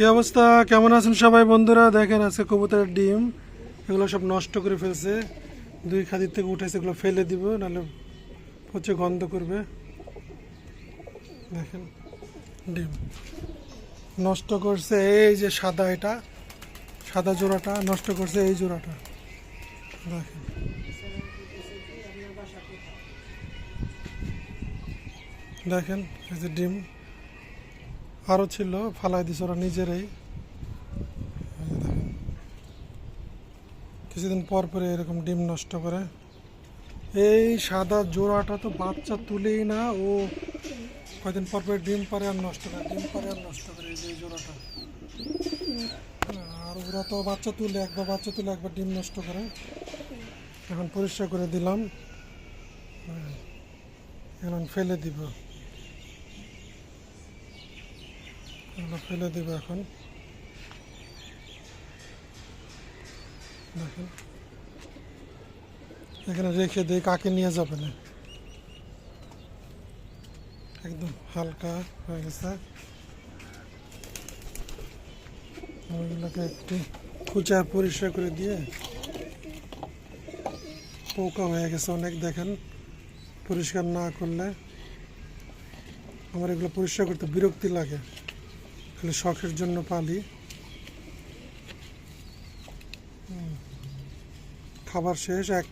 কি অবস্থা, কেমন আছেন সবাই বন্ধুরা? দেখেন আজকে কবুতরের ডিম এগুলো সব নষ্ট করে ফেলছে। দুই খাদির থেকে উঠেছে, এগুলো ফেলে দিব, নাহলে পচে গন্ধ করবে। দেখেন ডিম নষ্ট করছে। এই যে সাদা, এটা সাদা জোড়াটা নষ্ট করছে, এই জোড়াটা দেখেন। দেখেন এই যে ডিম আরও ছিল, ফালাই দিছে ওরা নিজেরাই। কিছুদিন পর পরে এরকম ডিম নষ্ট করে। এই সাদা জোড়াটা তো বাচ্চা তুলেই না, ও কয়দিন পর পর ডিম পারে আর নষ্ট করে, ডিম পারে আর নষ্ট করে। এই যে এই জোড়াটা, আর ওরা তো বাচ্চা তুলে, একবার বাচ্চা তুলে একবার ডিম নষ্ট করে। এখন পরিষ্কার করে দিলাম, এখন ফেলে দিব, এগুলো ফেলে দিব এখন। দেখেন এখানে রেখে দিয়ে কাকে নিয়ে যাবে না, একদম হালকা হয়ে গেছে। ওইগুলোকে একটু খুঁচায় পরিষ্কার করে দিয়ে, পোকা হয়ে গেছে অনেক। দেখেন পরিষ্কার না করলে আমার এগুলো পরিষ্কার করতে বিরক্তি লাগে, খালি শখের জন্য পালি। খাবার শেষ, এক